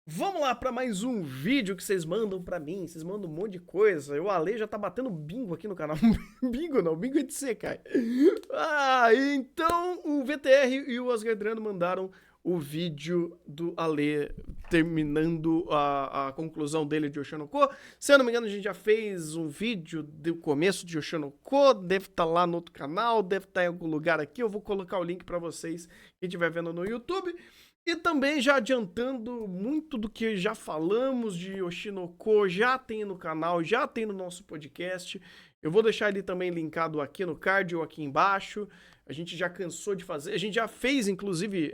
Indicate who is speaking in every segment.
Speaker 1: Vamos lá para mais um vídeo que vocês mandam para mim. Vocês mandam um monte de coisa. O Ale já tá batendo bingo aqui no canal. Bingo não, bingo é de você, cara. Então o VTR e o Asgardrano mandaram o vídeo do Ale terminando a conclusão dele de Oshinoko. Se eu não me engano, a gente já fez um vídeo do começo de Oshinoko. Deve estar lá no outro canal, deve estar em algum lugar aqui. Eu vou colocar o link para vocês que estiver vendo no YouTube. E também já adiantando muito do que já falamos de Oshinoko, já tem no canal, já tem no nosso podcast. Eu vou deixar ele também linkado aqui no card ou aqui embaixo. A gente já cansou de fazer, a gente já fez inclusive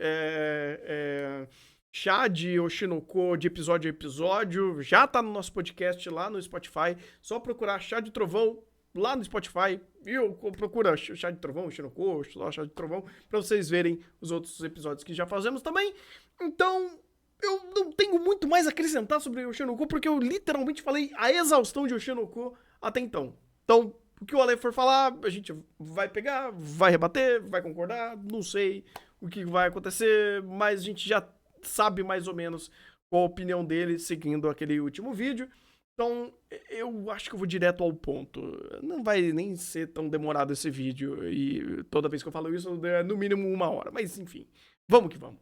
Speaker 1: chá de Oshinoko de episódio a episódio. Já tá no nosso podcast lá no Spotify. Só procurar Chá de Trovão lá no Spotify, procura Chá de Trovão, Oshinoko, Chá de Trovão, pra vocês verem os outros episódios que já fazemos também. Então, eu não tenho muito mais a acrescentar sobre Oshinoko, porque eu literalmente falei a exaustão de Oshinoko até então. Então, o que o Ale for falar, a gente vai pegar, vai rebater, vai concordar, não sei o que vai acontecer, mas a gente já sabe mais ou menos qual a opinião dele seguindo aquele último vídeo. Então, eu acho que eu vou direto ao ponto. Não vai nem ser tão demorado esse vídeo. E toda vez que eu falo isso, é no mínimo 1 hora. Mas, enfim, vamos que vamos.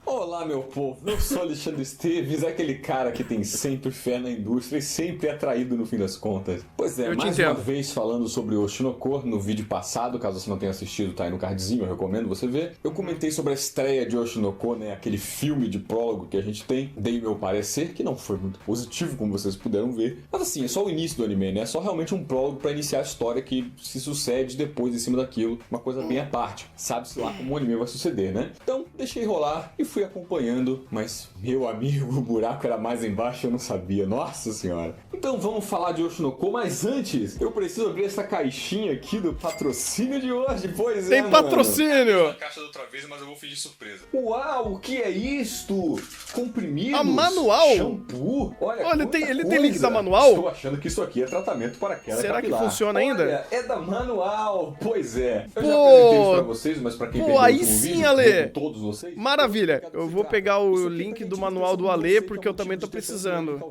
Speaker 2: Olá, meu povo, eu sou Alexandre Esteves, aquele cara que tem sempre fé na indústria e sempre é traído no fim das contas. Pois é, mais uma vez falando sobre o Oshinoko, no vídeo passado, caso você não tenha assistido, tá aí no cardzinho, eu recomendo você ver. Eu comentei sobre a estreia de Oshinoko, né, aquele filme de prólogo que a gente tem, dei meu parecer, que não foi muito positivo, como vocês puderam ver. Mas assim, é só o início do anime, né, é só realmente um prólogo pra iniciar a história que se sucede depois em cima daquilo, uma coisa bem à parte. Sabe-se lá como o anime vai suceder, né? Então, deixei rolar e fui acompanhando, mas meu amigo, o buraco era mais embaixo, eu não sabia, nossa senhora. Então vamos falar de Oshinoko, mas antes eu preciso abrir essa caixinha aqui do patrocínio de hoje, pois
Speaker 1: tem patrocínio!
Speaker 2: A caixa da outra vez, mas eu vou fingir surpresa. Uau, o que é isto? Comprimidos?
Speaker 1: A manual?
Speaker 2: Shampoo? Olha,
Speaker 1: ele tem link da manual?
Speaker 2: Estou achando que isso aqui é tratamento para queda
Speaker 1: Será
Speaker 2: capilar.
Speaker 1: que funciona ainda?
Speaker 2: Olha, é da manual, pois é. Eu já apresentei isso pra vocês, mas pra quem perdeu
Speaker 1: aí
Speaker 2: o
Speaker 1: sim,
Speaker 2: vídeo,
Speaker 1: Ale.
Speaker 2: com todos vocês,
Speaker 1: Maravilha, eu vou pegar o link do manual do Ale, porque eu também tô precisando,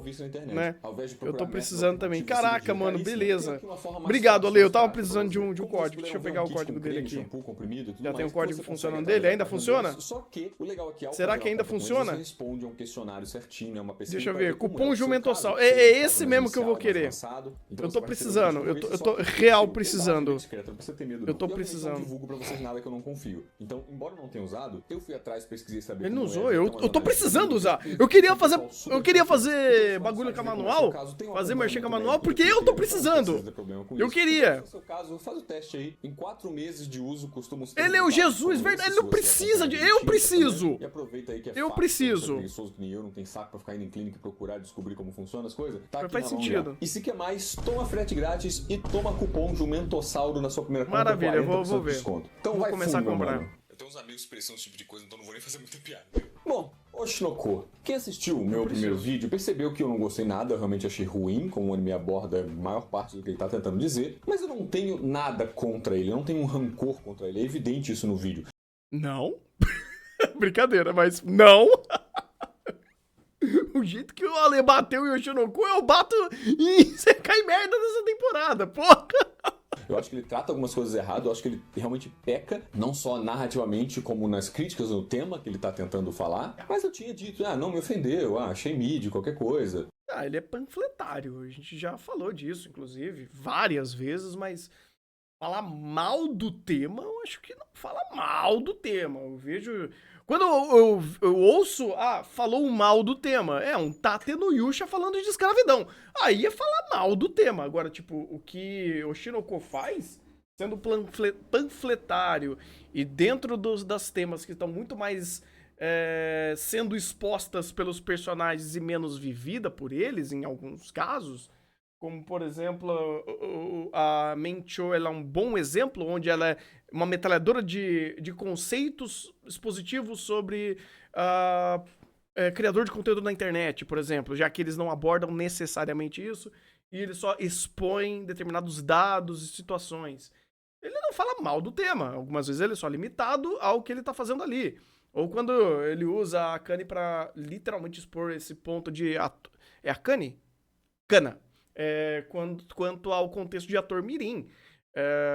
Speaker 1: né? Eu tô precisando também. Caraca, mano, beleza. Obrigado, Ale, eu tava precisando de um código. Deixa eu pegar o código dele aqui. Já tem um código funcionando dele? Ainda funciona? Será que ainda funciona? Deixa eu ver, cupom Jumentossal. É esse mesmo que eu vou querer. Eu tô precisando, eu tô real precisando. Eu tô precisando.
Speaker 2: Eu não divulgo pra vocês nada que eu não confio. Então, embora eu não tenha usado, eu fui atrás, pesquisei saber.
Speaker 1: Ele não usou, eu tô precisando usar. Eu queria fazer bagulho com a manual, fazer merchan com a manual, porque eu tô precisando. Eu queria.
Speaker 2: No seu caso, faz o teste aí. Em 4 meses de uso, costuma ser.
Speaker 1: Ele é o Jesus, verdade, ele não precisa de... Eu preciso.
Speaker 2: E aproveita aí que é
Speaker 1: eu preciso.
Speaker 2: preguiçoso que nem eu, não tem saco pra ficar indo em clínica e procurar descobrir como funcionam as coisas. Tá aqui
Speaker 1: faz sentido.
Speaker 2: E se quer mais, toma frete grátis e toma cupom Jumentossauro na sua primeira compra.
Speaker 1: Maravilha, eu vou ver.
Speaker 2: Desconto. Então
Speaker 1: vou começar a comprar.
Speaker 2: Eu tenho uns amigos que precisam desse tipo de coisa, então não vou nem fazer muita piada. Bom, Oshinoko. Quem assistiu o meu primeiro vídeo percebeu que eu não gostei nada, eu realmente achei ruim, como o anime aborda a maior parte do que ele tá tentando dizer, mas eu não tenho nada contra ele, eu não tenho um rancor contra ele, é evidente isso no vídeo.
Speaker 1: Não? Brincadeira, mas não! O jeito que o Ale bateu em Oshinoko, eu bato e você cai merda nessa temporada, porra!
Speaker 2: Eu acho que ele trata algumas coisas errado, eu acho que ele realmente peca, não só narrativamente, como nas críticas no tema que ele tá tentando falar. Mas eu tinha dito, não me ofendeu, achei mid, qualquer coisa.
Speaker 1: Ele é panfletário, a gente já falou disso, inclusive, várias vezes, mas falar mal do tema, eu acho que não fala mal do tema. Eu vejo... Quando eu ouço, falou mal do tema, um Tate no Yusha falando de escravidão. Aí é falar mal do tema. Agora, tipo, o que o Oshinoko faz, sendo panfletário e dentro das temas que estão muito mais sendo expostas pelos personagens e menos vivida por eles, em alguns casos, como, por exemplo, a Mencho, ela é um bom exemplo, onde ela é uma metralhadora de conceitos expositivos sobre criador de conteúdo na internet, por exemplo, já que eles não abordam necessariamente isso, e eles só expõem determinados dados e situações. Ele não fala mal do tema, algumas vezes ele é só limitado ao que ele tá fazendo ali. Ou quando ele usa a Akane pra literalmente expor esse ponto de... É Akane? Kana. Quanto ao contexto de ator mirim.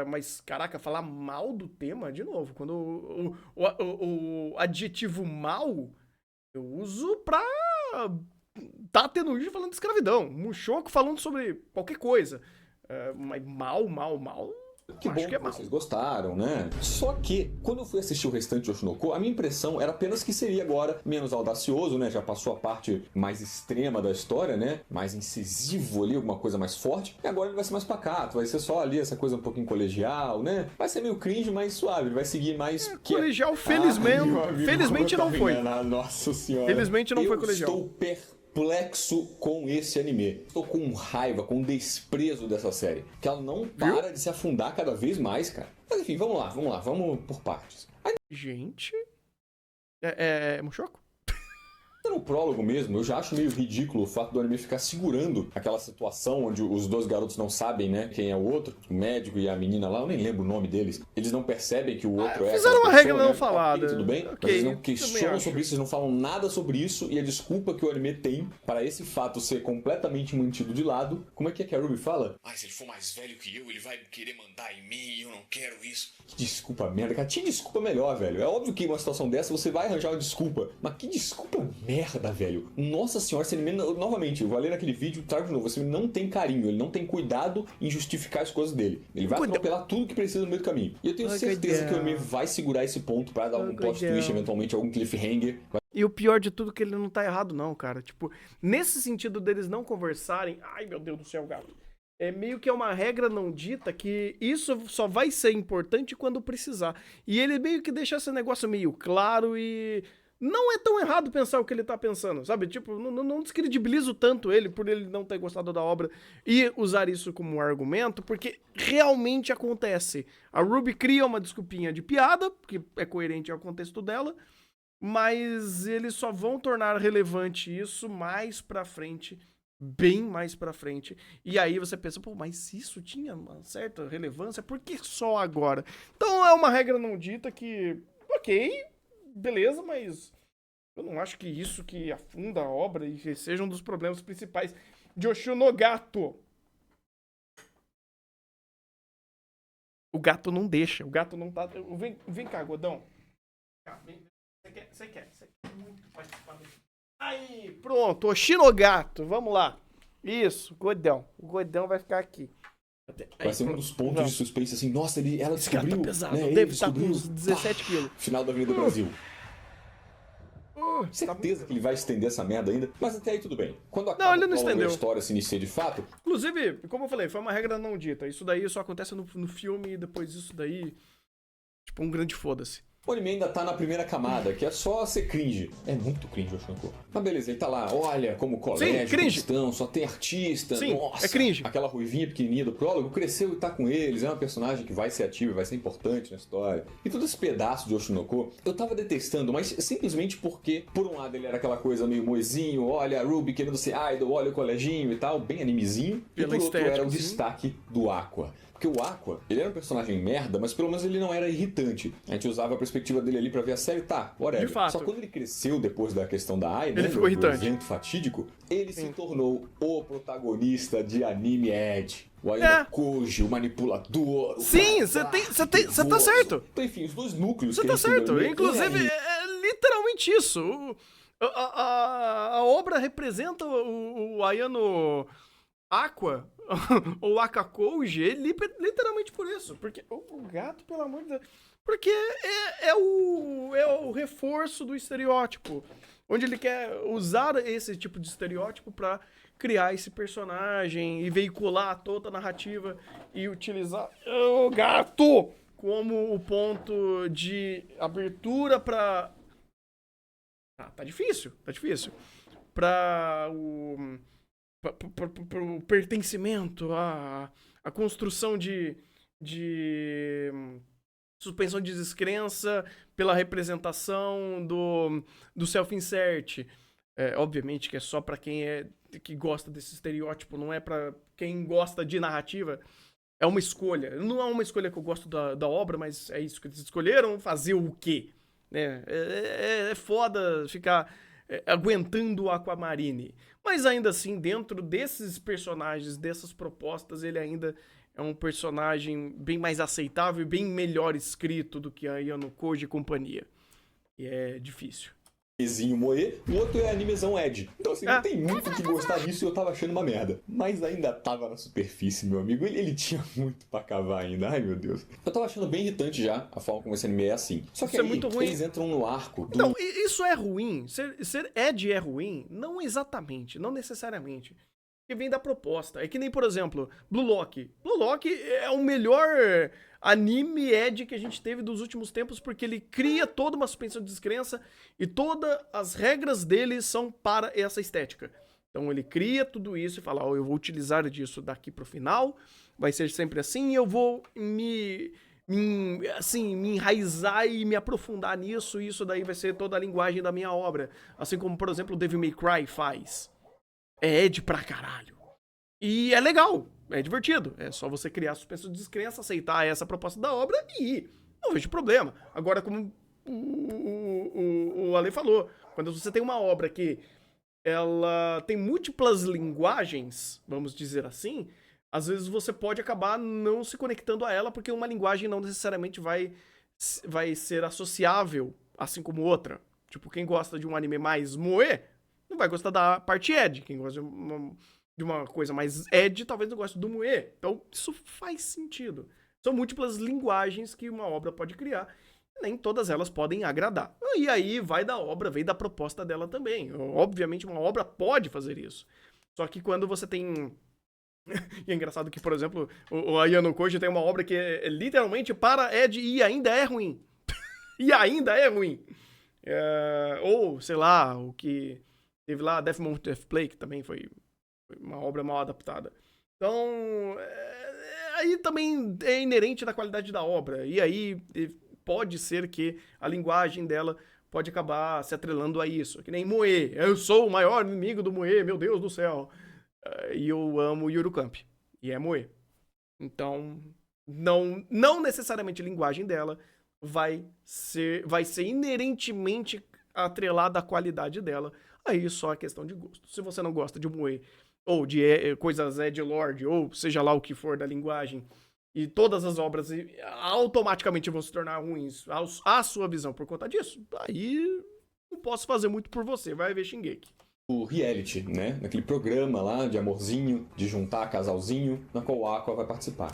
Speaker 1: Mas, caraca, falar mal do tema, de novo, quando o adjetivo mal eu uso pra tá tendo vídeo falando de escravidão, Mushoku falando sobre qualquer coisa. Mas mal,
Speaker 2: Que bom que vocês gostaram, né? Só que, quando eu fui assistir o restante de Oshinoko, a minha impressão era apenas que seria agora menos audacioso, né? Já passou a parte mais extrema da história, né? Mais incisivo ali, alguma coisa mais forte. E agora ele vai ser mais pacato, vai ser só ali essa coisa um pouquinho colegial, né? Vai ser meio cringe, mas suave, ele vai seguir mais...
Speaker 1: Colegial, felizmente, felizmente não foi.
Speaker 2: Nossa senhora.
Speaker 1: Felizmente não foi colegial.
Speaker 2: Eu estou perplexo com esse anime. Estou com raiva, com desprezo dessa série. Que ela não para de se afundar cada vez mais, cara. Mas enfim, vamos lá, vamos por partes.
Speaker 1: Gente... Mushoku?
Speaker 2: No prólogo mesmo, eu já acho meio ridículo o fato do anime ficar segurando aquela situação onde os dois garotos não sabem, né, quem é o outro, o médico e a menina lá, eu nem lembro o nome deles. Eles não percebem que o outro é
Speaker 1: fizeram uma
Speaker 2: pessoa,
Speaker 1: regra
Speaker 2: né?
Speaker 1: não falada.
Speaker 2: Tudo bem? Mas eles não questionam sobre isso, eles não falam nada sobre isso, e a desculpa que o anime tem para esse fato ser completamente mantido de lado, como é que a Ruby fala? Se ele for mais velho que eu, ele vai querer mandar em mim, eu não quero isso. Que desculpa merda, cara. Tinha desculpa melhor, velho. É óbvio que em uma situação dessa você vai arranjar uma desculpa, mas que desculpa merda, velho. Nossa senhora, esse anime, novamente, eu vou ler naquele vídeo, trago de novo, esse anime não tem carinho, ele não tem cuidado em justificar as coisas dele. Ele vai atropelar tudo que precisa no meio do caminho. E eu tenho certeza que o anime vai segurar esse ponto pra dar algum plot twist, eventualmente algum cliffhanger.
Speaker 1: E o pior de tudo é que ele não tá errado não, cara. Tipo, nesse sentido deles não conversarem... Ai, meu Deus do céu, gato. Meio que é uma regra não dita que isso só vai ser importante quando precisar. E ele meio que deixa esse negócio meio claro e... Não é tão errado pensar o que ele tá pensando, sabe? Tipo, não descredibilizo tanto ele por ele não ter gostado da obra e usar isso como um argumento, porque realmente acontece. A Ruby cria uma desculpinha de piada, que é coerente ao contexto dela, mas eles só vão tornar relevante isso mais pra frente, bem mais pra frente. E aí você pensa, pô, mas isso tinha uma certa relevância, por que só agora? Então é uma regra não dita que, ok... Beleza, mas eu não acho que isso que afunda a obra e que seja um dos problemas principais de Oshinoko. O gato não deixa, o gato não tá... Vem cá, Godão. Você quer muito participar desse. Aí, pronto, Oshinoko, vamos lá. Isso, Godão. O Godão vai ficar aqui.
Speaker 2: Vai ser um dos pontos de suspense, assim, nossa, ela descobriu,
Speaker 1: tá pesado,
Speaker 2: né?
Speaker 1: Deve estar com uns 17 quilos.
Speaker 2: Final da Avenida Brasil. Certeza que ele vai estender essa merda ainda, mas até aí tudo bem. Quando acaba
Speaker 1: ele não estendeu.
Speaker 2: A história se inicia de fato...
Speaker 1: Inclusive, como eu falei, foi uma regra não dita. Isso daí só acontece no filme e depois isso daí... Tipo, um grande foda-se.
Speaker 2: O anime ainda tá na primeira camada, que é só ser cringe. É muito cringe, Oshinoko. Mas beleza, ele tá lá, olha como colégio, cristão, só tem artista.
Speaker 1: Sim,
Speaker 2: nossa,
Speaker 1: é cringe.
Speaker 2: Aquela ruivinha pequenininha do prólogo cresceu e tá com eles, é uma personagem que vai ser ativa, vai ser importante na história. E todo esse pedaço de Oshinoko, eu tava detestando, mas simplesmente porque, por um lado, ele era aquela coisa meio moezinho, olha a Ruby querendo ser idol, olha o coleginho e tal, bem animezinho. E por outro era o destaque do Aqua. Porque o Aqua, ele era um personagem merda, mas pelo menos ele não era irritante. A gente usava a perspectiva dele ali pra ver a série, tá, whatever.
Speaker 1: De fato.
Speaker 2: Só quando ele cresceu depois da questão da Ai,
Speaker 1: ele
Speaker 2: né,
Speaker 1: ficou irritante.
Speaker 2: Do evento fatídico, ele se tornou o protagonista de Anime Edge. O Ayano Koji, o manipulador.
Speaker 1: Sim, você tá certo.
Speaker 2: Então, enfim, os dois núcleos.
Speaker 1: Você tá certo. Inclusive, é literalmente isso. A obra representa o Ayano Aqua, ou Akakoji, literalmente por isso. Porque o gato, pelo amor de Deus. Porque é o reforço do estereótipo. Onde ele quer usar esse tipo de estereótipo pra criar esse personagem e veicular toda a narrativa e utilizar o gato como o ponto de abertura pra... Tá difícil. Pra o pertencimento, a construção de suspensão de descrença pela representação do self-insert. Obviamente que é só pra quem que gosta desse estereótipo, não é pra quem gosta de narrativa. É uma escolha. Não é uma escolha que eu gosto da obra, mas é isso que eles escolheram. Fazer o quê? né? É foda ficar aguentando o Aquamarine. Mas ainda assim, dentro desses personagens, dessas propostas, ele ainda é um personagem bem mais aceitável e bem melhor escrito do que a Ayano Koji e companhia. E é difícil.
Speaker 2: Animezinho moe, o outro é animezão Ed. Então assim, não tem muito o que gostar disso e eu tava achando uma merda. Mas ainda tava na superfície, meu amigo. Ele tinha muito pra cavar ainda. Ai, meu Deus. Eu tava achando bem irritante já a forma como esse anime é assim. Só que
Speaker 1: isso
Speaker 2: aí,
Speaker 1: é muito ruim.
Speaker 2: Eles entram no arco do...
Speaker 1: Não, isso é ruim. Ser Ed é ruim? Não exatamente, não necessariamente. Que vem da proposta. É que nem, por exemplo, Blue Lock. Blue Lock é o melhor anime Ed que a gente teve dos últimos tempos, porque ele cria toda uma suspensão de descrença e todas as regras dele são para essa estética. Então ele cria tudo isso e fala, eu vou utilizar disso daqui pro final, vai ser sempre assim, e eu vou me enraizar e me aprofundar nisso, e isso daí vai ser toda a linguagem da minha obra. Assim como, por exemplo, o Devil May Cry faz. É Ed pra caralho. E é legal, é divertido. É só você criar suspensão de descrença, aceitar essa proposta da obra e ir. Não vejo problema. Agora, como o Ale falou, quando você tem uma obra que ela tem múltiplas linguagens, vamos dizer assim, às vezes você pode acabar não se conectando a ela, porque uma linguagem não necessariamente vai ser associável, assim como outra. Tipo, quem gosta de um anime mais moe, não vai gostar da parte Ed. Quem gosta de uma coisa mais Ed, talvez não goste do moe. Então, isso faz sentido. São múltiplas linguagens que uma obra pode criar. Nem todas elas podem agradar. E aí vai da obra, vem da proposta dela também. Obviamente, uma obra pode fazer isso. Só que quando você tem... E é engraçado que, por exemplo, o Ayano Koji tem uma obra que é literalmente para Ed e ainda é ruim. E ainda é ruim. Ou, sei lá, o que... Teve lá Death Note Death Play, que também foi uma obra mal adaptada. Então, aí também é inerente da qualidade da obra. E aí pode ser que a linguagem dela pode acabar se atrelando a isso. Que nem Moe. Eu sou o maior inimigo do Moe, meu Deus do céu. E eu amo Yuru Camp. E é Moe. Então, não necessariamente a linguagem dela vai ser inerentemente atrelada à qualidade dela. Aí só é questão de gosto. Se você não gosta de Moe, ou de coisas Edgelord, ou seja lá o que for da linguagem, e todas as obras automaticamente vão se tornar ruins à sua visão por conta disso, aí não posso fazer muito por você, vai ver Shingeki.
Speaker 2: O reality, né? Naquele programa lá de amorzinho, de juntar casalzinho, na qual o Aqua vai participar.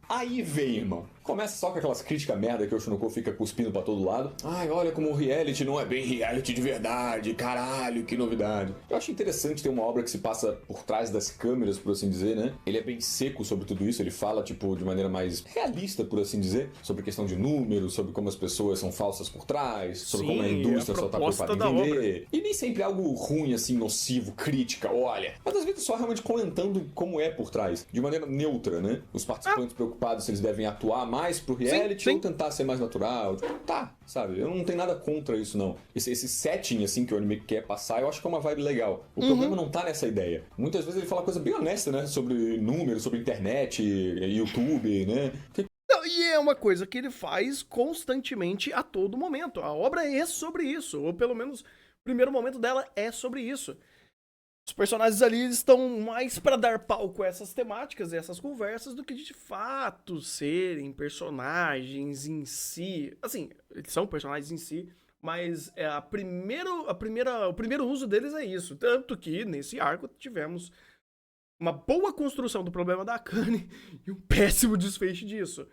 Speaker 2: Aí vem, irmão. Começa só com aquelas críticas merda que o Shunoko fica cuspindo pra todo lado. Ai, olha como o reality não é bem reality de verdade. Caralho, que novidade. Eu acho interessante ter uma obra que se passa por trás das câmeras, por assim dizer, né? Ele é bem seco sobre tudo isso. Ele fala, tipo, de maneira mais realista, por assim dizer. Sobre questão de números, sobre como as pessoas são falsas por trás. Sobre como a indústria só tá preocupada em vender. E nem sempre é algo ruim, assim, nocivo, crítica, olha. Mas às vezes só realmente comentando como é por trás. De maneira neutra, né? Os participantes preocupados se eles devem atuar mais pro reality ou tentar ser mais natural. Tá, sabe? Eu não tenho nada contra isso, não. Esse setting, assim, que o anime quer passar, eu acho que é uma vibe legal. O problema não tá nessa ideia. Muitas vezes ele fala coisa bem honesta, né? Sobre números, sobre internet, YouTube, né?
Speaker 1: E é uma coisa que ele faz constantemente a todo momento. A obra é sobre isso. Ou pelo menos o primeiro momento dela é sobre isso. Os personagens ali estão mais pra dar palco a essas temáticas e essas conversas do que de fato serem personagens em si. Assim, eles são personagens em si, mas o primeiro uso deles é isso. Tanto que nesse arco tivemos uma boa construção do problema da Akane e um péssimo desfecho disso.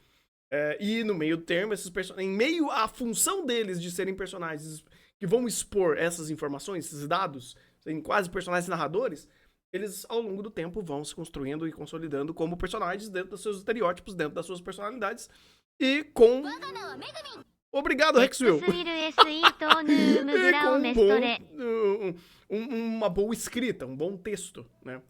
Speaker 1: E no meio termo, esses personagens, em meio à função deles de serem personagens que vão expor essas informações, esses dados, serem quase personagens narradores, eles ao longo do tempo vão se construindo e consolidando como personagens dentro dos seus estereótipos, dentro das suas personalidades e com... Obrigado, Rexwell! Uma boa escrita, um bom texto, né?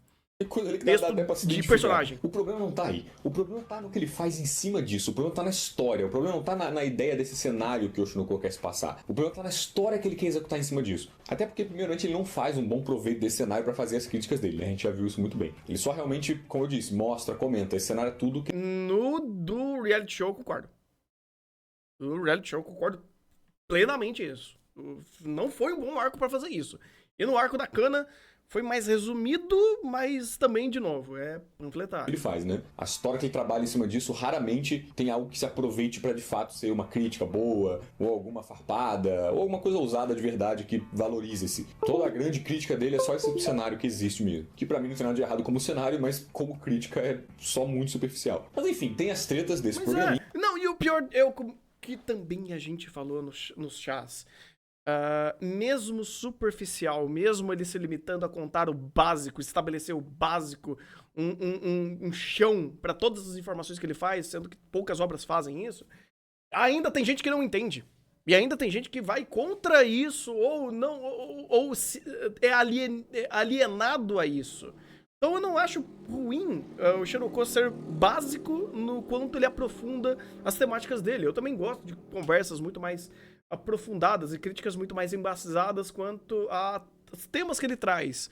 Speaker 2: Texto até pra se
Speaker 1: de personagem.
Speaker 2: O problema não tá aí. O problema tá no que ele faz em cima disso. O problema tá na história. O problema não tá na ideia desse cenário que o Shunoko quer se passar. O problema tá na história que ele quer executar em cima disso. Até porque, primeiramente, ele não faz um bom proveito desse cenário pra fazer as críticas dele, né? A gente já viu isso muito bem. Ele só realmente, como eu disse, mostra, comenta. Esse cenário é tudo que...
Speaker 1: No do reality show, eu concordo. No reality show, eu concordo plenamente isso. Não foi um bom arco pra fazer isso. E no arco da Kana foi mais resumido, mas também, de novo, é panfletário.
Speaker 2: Ele faz, né? A história que ele trabalha em cima disso raramente tem algo que se aproveite pra de fato ser uma crítica boa, ou alguma farpada, ou alguma coisa ousada de verdade que valorize-se. Toda a grande crítica dele é só esse cenário que existe mesmo. Que pra mim não tem nada de errado como cenário, mas como crítica é só muito superficial. Mas enfim, tem as tretas desse programinha.
Speaker 1: Não, e o pior, que também a gente falou nos chás. Mesmo superficial, mesmo ele se limitando a contar o básico, estabelecer o básico, um chão para todas as informações que ele faz, sendo que poucas obras fazem isso, ainda tem gente que não entende. E ainda tem gente que vai contra isso, ou não, ou é alienado a isso. Então eu não acho ruim o Shinoko ser básico no quanto ele aprofunda as temáticas dele. Eu também gosto de conversas muito mais aprofundadas e críticas muito mais embasadas quanto aos temas que ele traz.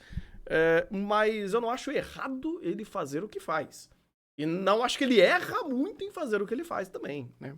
Speaker 1: Mas eu não acho errado ele fazer o que faz. E não acho que ele erra muito em fazer o que ele faz também, né?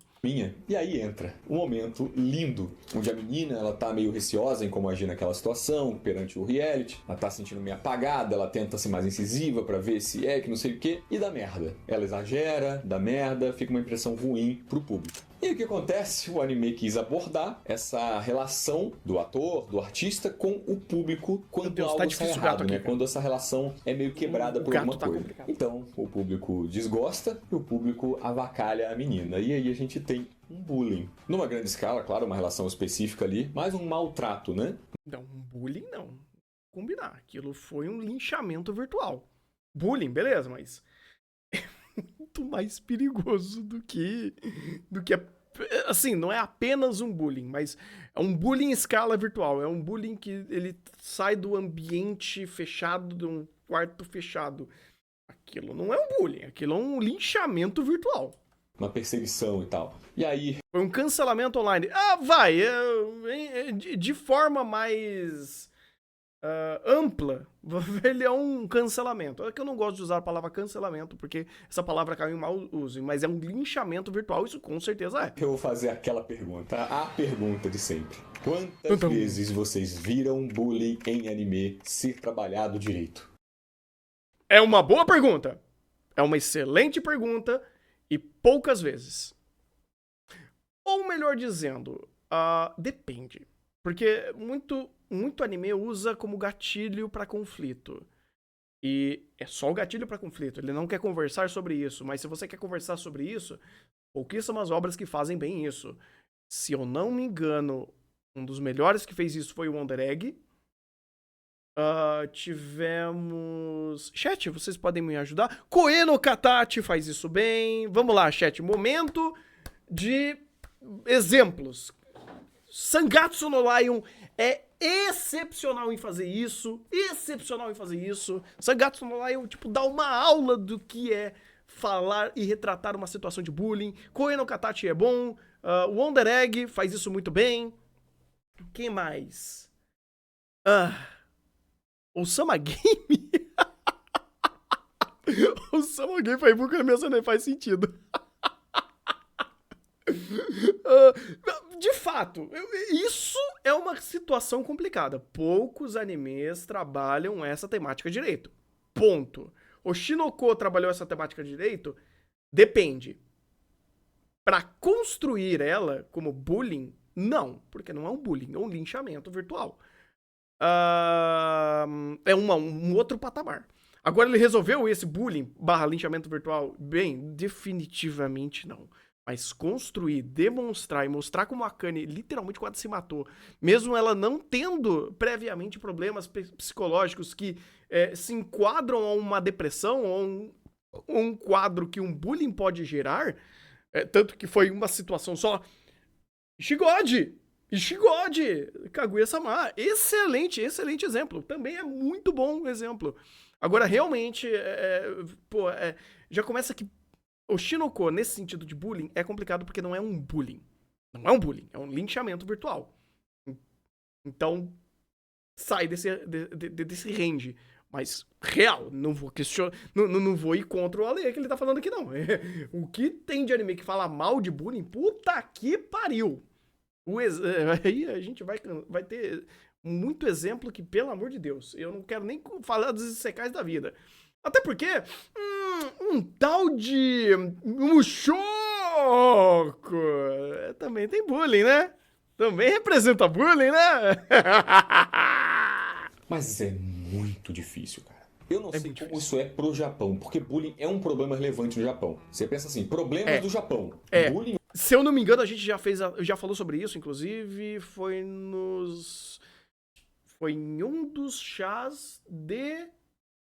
Speaker 2: E aí entra um momento lindo, onde a menina, ela tá meio receosa em como agir naquela situação, perante o reality, ela tá se sentindo meio apagada, ela tenta ser mais incisiva pra ver se que não sei o quê, e dá merda. Ela exagera, dá merda, fica uma impressão ruim pro público. E o que acontece? O anime quis abordar essa relação do ator, do artista, com o público quando algo sai errado, né? Quando essa relação é meio quebrada por alguma coisa. Complicado. Então, o público desgosta e o público avacalha a menina. E aí a gente tem um bullying. Numa grande escala, claro, uma relação específica ali, mas um maltrato, né?
Speaker 1: Não, um bullying não. Combinar. Aquilo foi um linchamento virtual. Bullying, beleza, mas é muito mais perigoso do que assim, não é apenas um bullying, mas é um bullying em escala virtual. É um bullying que ele sai do ambiente fechado, de um quarto fechado. Aquilo não é um bullying, aquilo é um linchamento virtual.
Speaker 2: Uma perseguição e tal. E aí...
Speaker 1: Foi um cancelamento online. De forma mais ampla, ele é um cancelamento. É que eu não gosto de usar a palavra cancelamento, porque essa palavra caiu em mau uso, mas é um linchamento virtual, isso com certeza é.
Speaker 2: Eu vou fazer aquela pergunta, a pergunta de sempre. Quantas vezes vocês viram bullying em anime ser trabalhado direito?
Speaker 1: É uma boa pergunta. É uma excelente pergunta e poucas vezes. Ou melhor dizendo, depende. Porque muito anime usa como gatilho pra conflito. E é só o gatilho pra conflito. Ele não quer conversar sobre isso. Mas se você quer conversar sobre isso, pouquíssimas obras que fazem bem isso. Se eu não me engano, um dos melhores que fez isso foi o Wonder Egg. Tivemos... Chat, vocês podem me ajudar? Koe no Katachi faz isso bem. Vamos lá, chat. Momento de exemplos. Sangatsu no Lion é excepcional em fazer isso. Sangatsu no Lion, dá uma aula do que é falar e retratar uma situação de bullying. Koe no Katachi é bom. O Wonder Egg faz isso muito bem. Quem mais? O Sama Game? O Sama Game faz porque a minha nem faz sentido. De fato, isso é uma situação complicada. Poucos animes trabalham essa temática direito. Ponto. O Shinoko trabalhou essa temática direito? Depende. Pra construir ela como bullying, não. Porque não é um bullying, é um linchamento virtual. É um outro patamar. Agora ele resolveu esse bullying / linchamento virtual? Bem, definitivamente não. Mas construir, demonstrar e mostrar como a Akane literalmente quase se matou, mesmo ela não tendo previamente problemas psicológicos que se enquadram a uma depressão ou um quadro que um bullying pode gerar, tanto que foi uma situação só. Ishigode, Kaguya-sama, excelente exemplo, também é muito bom exemplo. Agora, realmente, já começa que o Shinoko, nesse sentido de bullying, é complicado porque não é um bullying. Não é um bullying, é um linchamento virtual. Então, sai desse range. Mas, real, não vou questionar, não vou ir contra o Ale que ele tá falando aqui, não. O que tem de anime que fala mal de bullying, puta que pariu. Aí a gente vai ter muito exemplo que, pelo amor de Deus, eu não quero nem falar dos secais da vida. Até porque um tal de Mushoku também tem bullying, né? Também representa bullying, né?
Speaker 2: Mas é muito difícil, cara. Eu não sei como
Speaker 1: difícil.
Speaker 2: isso é pro Japão, porque bullying é um problema relevante no Japão. Você pensa assim, problemas do Japão. Bullying...
Speaker 1: Se eu não me engano, a gente já falou sobre isso, inclusive, foi em um dos chás de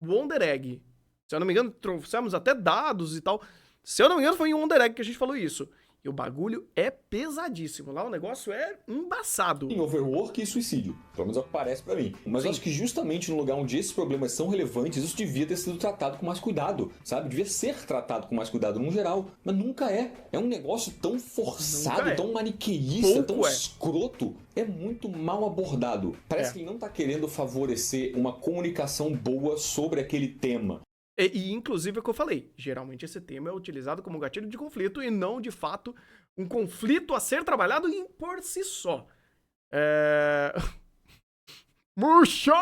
Speaker 1: Wonder Egg. Se eu não me engano, trouxemos até dados e tal. Se eu não me engano, foi em Wonder Egg que a gente falou isso. E o bagulho é pesadíssimo. Lá o negócio é embaçado.
Speaker 2: Em overwork e suicídio. Pelo menos é o que parece pra mim. Mas eu acho que justamente no lugar onde esses problemas são relevantes, isso devia ter sido tratado com mais cuidado, sabe? Devia ser tratado com mais cuidado no geral. Mas nunca é. É um negócio tão forçado, tão maniqueísta, tão escroto. É muito mal abordado. Parece que ele não tá querendo favorecer uma comunicação boa sobre aquele tema.
Speaker 1: E, inclusive, é o que eu falei. Geralmente esse tema é utilizado como gatilho de conflito e não, de fato, um conflito a ser trabalhado por si só. Mushoku!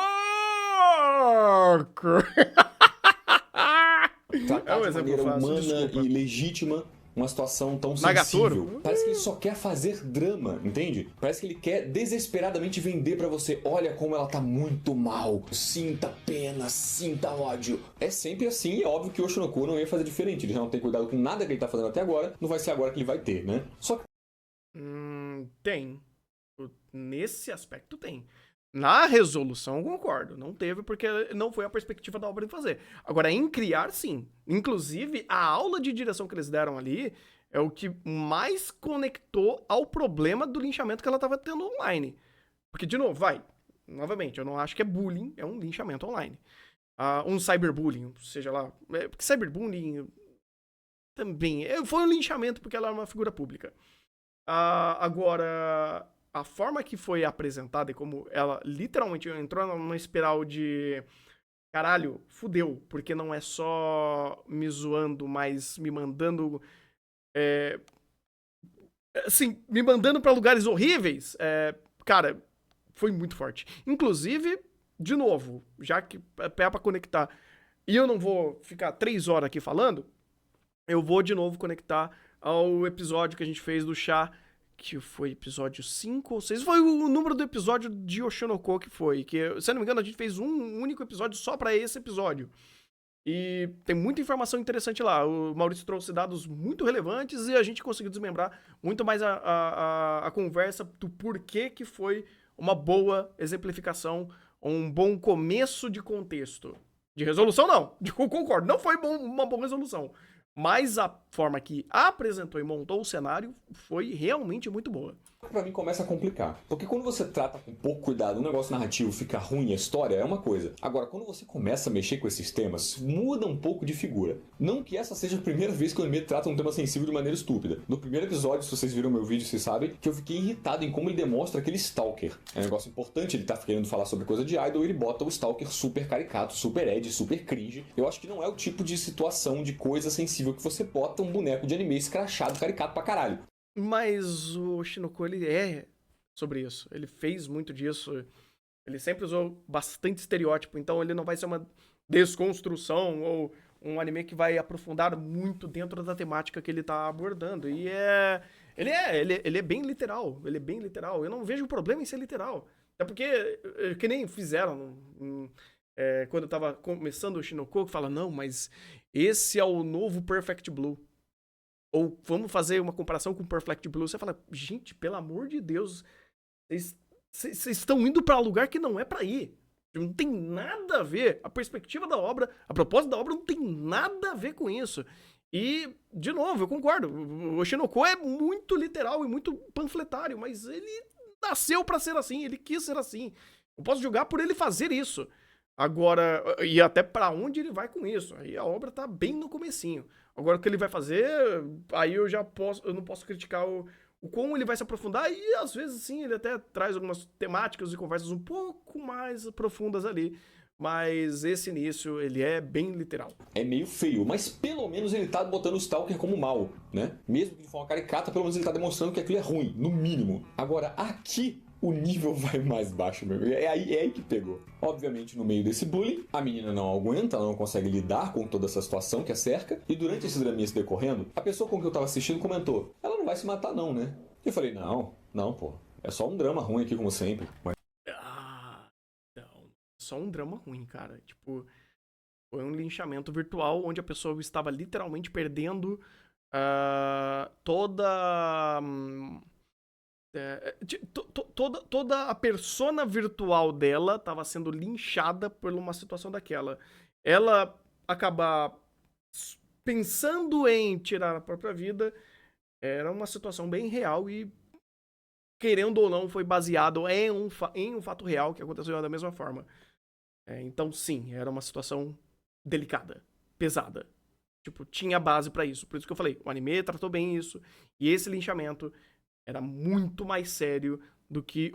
Speaker 2: Tratar de maneira humana e legítima uma situação tão sensível. Parece que ele só quer fazer drama, entende? Parece que ele quer desesperadamente vender pra você. Olha como ela tá muito mal. Sinta pena, sinta ódio. É sempre assim e é óbvio que o Oshinoko não ia fazer diferente. Ele já não tem cuidado com nada que ele tá fazendo até agora. Não vai ser agora que ele vai ter, né? Só que...
Speaker 1: Tem. Nesse aspecto tem. Na resolução, concordo. Não teve porque não foi a perspectiva da obra de fazer. Agora, em criar, sim. Inclusive, a aula de direção que eles deram ali é o que mais conectou ao problema do linchamento que ela estava tendo online. Porque, de novo, novamente, eu não acho que é bullying, é um linchamento online. Um cyberbullying, seja lá. Porque cyberbullying também foi um linchamento porque ela é uma figura pública. Agora... A forma que foi apresentada e como ela literalmente entrou numa espiral de caralho, fudeu, porque não é só me zoando, mas me mandando assim, me mandando pra lugares horríveis, cara, foi muito forte. Inclusive, de novo, já que é pra conectar, e eu não vou ficar 3 horas aqui falando, eu vou de novo conectar ao episódio que a gente fez do chá, que foi episódio 5 ou 6, foi o número do episódio de Oshinoko que foi, que, se eu não me engano, a gente fez um único episódio só pra esse episódio. E tem muita informação interessante lá. O Maurício trouxe dados muito relevantes e a gente conseguiu desmembrar muito mais a conversa do porquê que foi uma boa exemplificação, um bom começo de contexto. De resolução, não. Concordo, não foi uma boa resolução. Mas a forma que apresentou e montou o cenário foi realmente muito boa.
Speaker 2: Pra mim começa a complicar. Porque quando você trata com pouco cuidado, o negócio narrativo fica ruim, a história é uma coisa. Agora, quando você começa a mexer com esses temas, muda um pouco de figura. Não que essa seja a primeira vez que o anime trata um tema sensível de maneira estúpida. No primeiro episódio, se vocês viram meu vídeo, vocês sabem que eu fiquei irritado em como ele demonstra aquele stalker. É um negócio importante, ele tá querendo falar sobre coisa de idol, ele bota o stalker super caricato, super edgy, super cringe. Eu acho que não é o tipo de situação, de coisa sensível que você bota um boneco de anime escrachado, caricato pra caralho.
Speaker 1: Mas o Oshinoko, ele é sobre isso. Ele fez muito disso. Ele sempre usou bastante estereótipo. Então ele não vai ser uma desconstrução ou um anime que vai aprofundar muito dentro da temática que ele tá abordando. E ele é bem literal. Ele é bem literal. Eu não vejo problema em ser literal. Até porque, que nem fizeram quando eu tava começando o Oshinoko, que fala, não, mas esse é o novo Perfect Blue. Ou vamos fazer uma comparação com o Perfect Blue. Você fala, gente, pelo amor de Deus, vocês estão indo para um lugar que não é para ir. Não tem nada a ver. A perspectiva da obra, a proposta da obra não tem nada a ver com isso. E, de novo, eu concordo. O Oshinoko é muito literal e muito panfletário, mas ele nasceu para ser assim, ele quis ser assim. Eu posso julgar por ele fazer isso. Agora, e até para onde ele vai com isso. Aí a obra tá bem no comecinho. Agora o que ele vai fazer, aí eu não posso criticar o como ele vai se aprofundar, e às vezes sim, ele até traz algumas temáticas e conversas um pouco mais profundas ali. mas esse início, ele é bem literal.
Speaker 2: É meio feio, mas pelo menos ele tá botando o Stalker como mal, né? Mesmo que de forma caricata, pelo menos ele tá demonstrando que aquilo é ruim, no mínimo. Agora, aqui o nível vai mais baixo mesmo. É aí que pegou. Obviamente, no meio desse bullying, a menina não aguenta, ela não consegue lidar com toda essa situação que a cerca. E durante esse draminha se decorrendo, a pessoa com que eu tava assistindo comentou: ela não vai se matar não, né? Eu falei: não, pô. É só um drama ruim aqui, como sempre. Mas...
Speaker 1: não. Só um drama ruim, cara. Tipo, foi um linchamento virtual onde a pessoa estava literalmente perdendo toda... toda a persona virtual dela estava sendo linchada por uma situação daquela. Ela acabar pensando em tirar a própria vida era uma situação bem real e, querendo ou não, foi baseado em um fato real que aconteceu da mesma forma. Então, sim, era uma situação delicada, pesada. Tipo, tinha base pra isso. Por isso que eu falei, o anime tratou bem isso. E esse linchamento era muito mais sério do que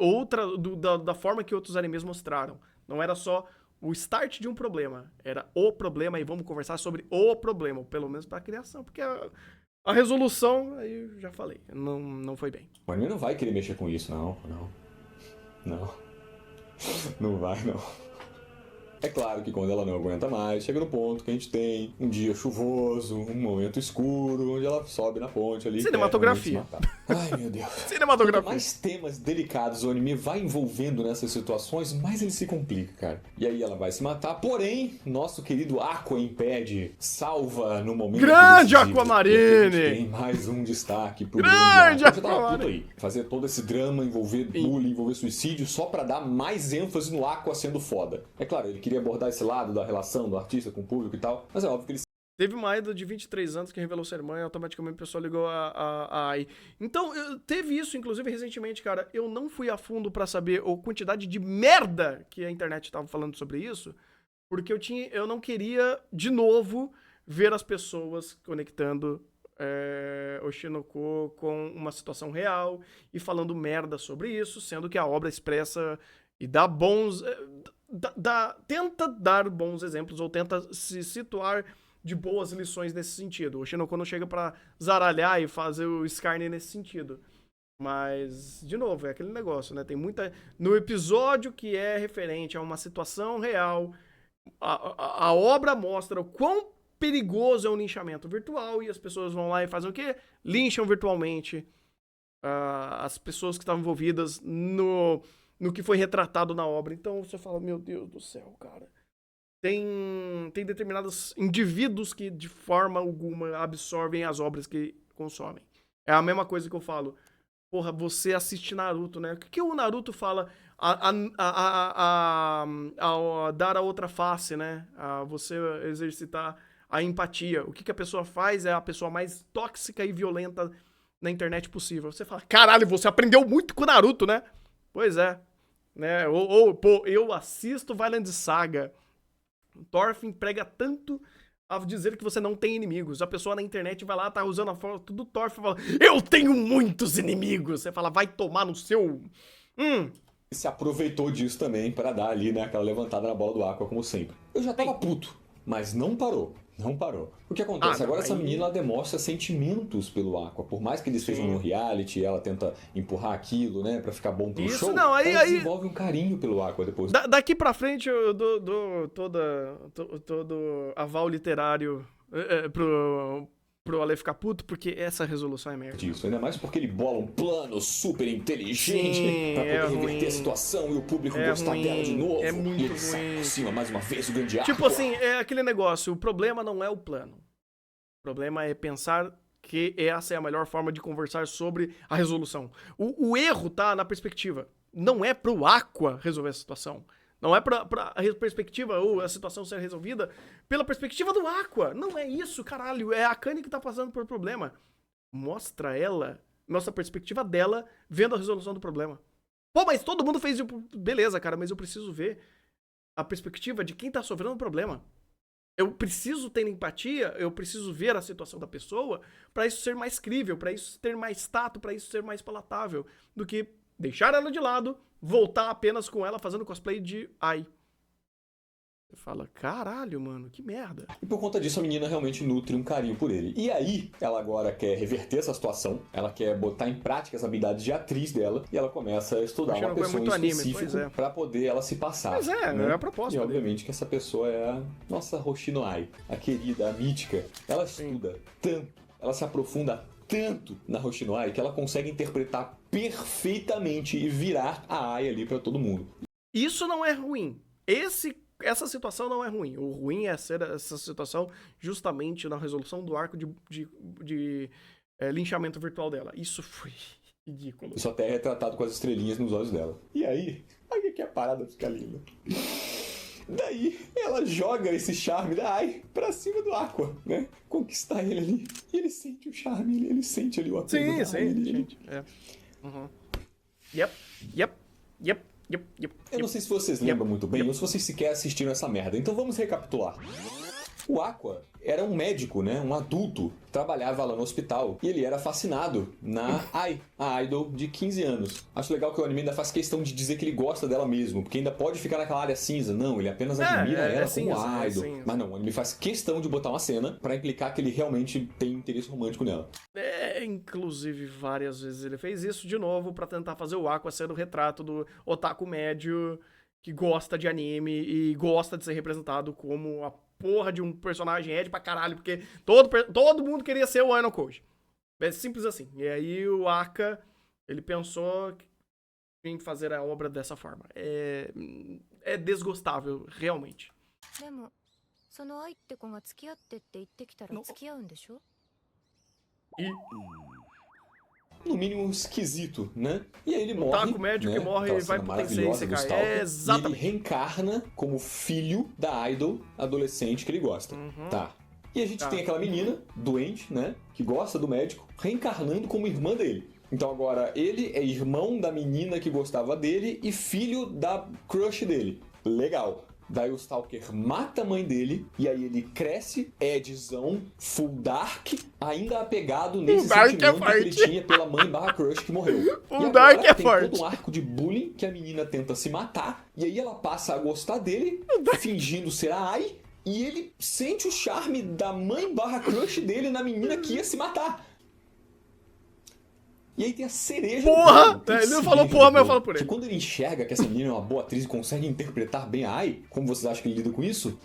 Speaker 1: da forma que outros animes mostraram. Não era só o start de um problema. Era o problema e vamos conversar sobre o problema. Pelo menos pra criação. Porque a resolução, aí eu já falei, não foi bem.
Speaker 2: O anime não vai querer mexer com isso, não. Não vai, não. É claro que quando ela não aguenta mais, chega no ponto que a gente tem um dia chuvoso, um momento escuro, onde ela sobe na ponte ali.
Speaker 1: Cinematografia.
Speaker 2: Ai, meu Deus.
Speaker 1: Cinematografia.
Speaker 2: Quanto mais temas delicados o anime vai envolvendo nessas situações, mais ele se complica, cara. E aí ela vai se matar, porém, nosso querido Aqua impede, salva no momento.
Speaker 1: Grande Aquamarine!
Speaker 2: Tem mais um destaque pro
Speaker 1: grande
Speaker 2: Aquamarine. Eu já tava puto aí. Fazer todo esse drama, envolver bullying, envolver suicídio, só pra dar mais ênfase no Aqua sendo foda. É claro, ele queria abordar esse lado da relação do artista com o público e tal, mas é óbvio que ele...
Speaker 1: Teve uma idol de 23 anos que revelou ser mãe e automaticamente a pessoa ligou a AI. Então, teve isso, inclusive, recentemente, cara. Eu não fui a fundo pra saber a quantidade de merda que a internet tava falando sobre isso, porque eu não queria, de novo, ver as pessoas conectando Oshinoko com uma situação real e falando merda sobre isso, sendo que a obra expressa e dá bons... tenta dar bons exemplos ou tenta se situar de boas lições nesse sentido. O Shinoko não chega pra zaralhar e fazer o escárnio nesse sentido. Mas, de novo, é aquele negócio, né? Tem muita... No episódio que é referente a uma situação real, a obra mostra o quão perigoso é um linchamento virtual e as pessoas vão lá e fazem o quê? Lincham virtualmente as pessoas que estavam envolvidas no que foi retratado na obra. Então você fala, meu Deus do céu, cara. Tem determinados indivíduos que de forma alguma absorvem as obras que consomem. É a mesma coisa que eu falo. Porra, você assiste Naruto, né? O que o Naruto fala a dar a outra face, né? A você exercitar a empatia. O que a pessoa faz é a pessoa mais tóxica e violenta na internet possível. Você fala, caralho, você aprendeu muito com o Naruto, né? Pois é. Né? Pô, eu assisto Vinland Saga. Thorfinn prega tanto a dizer que você não tem inimigos. A pessoa na internet vai lá, tá usando a foto do Thorfinn e fala, eu tenho muitos inimigos. Você fala, vai tomar no seu...
Speaker 2: Se aproveitou disso também pra dar ali, né, aquela levantada na bola do Aqua, como sempre. Eu já tava puto, mas não parou. Não parou. O que acontece? Agora essa menina ela demonstra sentimentos pelo Aqua. Por mais que eles estejam no reality, ela tenta empurrar aquilo, né, pra ficar bom pro show. Não, ela desenvolve um carinho pelo Aqua depois.
Speaker 1: Daqui pra frente eu dou todo aval literário pro Ale ficar puto, porque essa resolução é merda.
Speaker 2: Isso, ainda mais porque ele bola um plano super inteligente pra poder reverter a situação e o público gostar dela de novo.
Speaker 1: É muito
Speaker 2: e ele sai por cima mais uma vez o grande Aqua.
Speaker 1: Tipo assim, é aquele negócio, o problema não é o plano. O problema é pensar que essa é a melhor forma de conversar sobre a resolução. O erro tá na perspectiva. Não é pro Aqua resolver a situação. Não é pra perspectiva ou a situação ser resolvida pela perspectiva do Aqua. Não é isso, caralho. É a Akane que tá passando por problema. Mostra a perspectiva dela vendo a resolução do problema. Pô, mas todo mundo fez... Beleza, cara, mas eu preciso ver a perspectiva de quem tá sofrendo o problema. Eu preciso ter empatia, eu preciso ver a situação da pessoa pra isso ser mais crível, pra isso ter mais tato, pra isso ser mais palatável, do que deixar ela de lado, voltar apenas com ela fazendo cosplay de Ai. fala, caralho, mano, que merda.
Speaker 2: E por conta disso, a menina realmente nutre um carinho por ele. E aí, ela agora quer reverter essa situação, ela quer botar em prática as habilidades de atriz dela, e ela começa a estudar uma pessoa em específico pra poder ela se passar.
Speaker 1: Pois é,
Speaker 2: né?
Speaker 1: É a proposta
Speaker 2: E obviamente que essa pessoa é a nossa Hoshino Ai, a querida, a mítica. Ela estuda tanto, ela se aprofunda tanto na Hoshino Ai que ela consegue interpretar perfeitamente e virar a Ai ali pra todo mundo.
Speaker 1: Isso não é ruim. Essa situação não é ruim. O ruim é ser essa situação justamente na resolução do arco de linchamento virtual dela. Isso foi ridículo.
Speaker 2: Isso até é retratado com as estrelinhas nos olhos dela. E aí que a parada fica linda. Daí ela joga esse charme da Ai pra cima do Aqua, né? Conquistar ele ali. E ele sente o charme, ele sente ali o apelo da Ai.
Speaker 1: Gente. Uhum. Yep.
Speaker 2: Eu não sei se vocês lembram muito bem ou se vocês sequer assistiram essa merda. Então vamos recapitular. O Aqua era um médico, né? Um adulto. Trabalhava lá no hospital. E ele era fascinado na Ai, a idol de 15 anos. Acho legal que o anime ainda faz questão de dizer que ele gosta dela mesmo. Porque ainda pode ficar naquela área cinza. Não, ele apenas admira ela como idol. Mas não, o anime faz questão de botar uma cena pra implicar que ele realmente tem interesse romântico nela.
Speaker 1: Inclusive, várias vezes ele fez isso de novo pra tentar fazer o Aqua ser o retrato do otaku médio que gosta de anime e gosta de ser representado como a porra de um personagem Ed pra caralho, porque todo mundo queria ser o Ano Koji. É simples assim. E aí o Aka, ele pensou em fazer a obra dessa forma. É desgostável, realmente.
Speaker 2: No mínimo esquisito, né? E aí ele morre.
Speaker 1: O taco médio, né? Que morre e vai pro Tensei Isekai.
Speaker 2: Exatamente. E ele reencarna como filho da idol adolescente que ele gosta. Tá. E a gente tem aquela menina, doente, né? Que gosta do médico, reencarnando como irmã dele. Então agora ele é irmão da menina que gostava dele e filho da crush dele. Legal. Daí o Stalker mata a mãe dele, e aí ele cresce, Edzão, full dark, ainda apegado nesse sentimento que ele tinha pela mãe / crush que morreu.
Speaker 1: O dark é
Speaker 2: tem
Speaker 1: forte.
Speaker 2: todo um arco de bullying que a menina tenta se matar, e aí ela passa a gostar dele, fingindo ser a Ai, e ele sente o charme da mãe / crush dele na menina que ia se matar. E aí tem a cereja.
Speaker 1: Porra! Ele não falou porra, mas eu falo por ele.
Speaker 2: Que quando ele enxerga que essa menina é uma boa atriz e consegue interpretar bem a Ai, como vocês acham que ele lida com isso?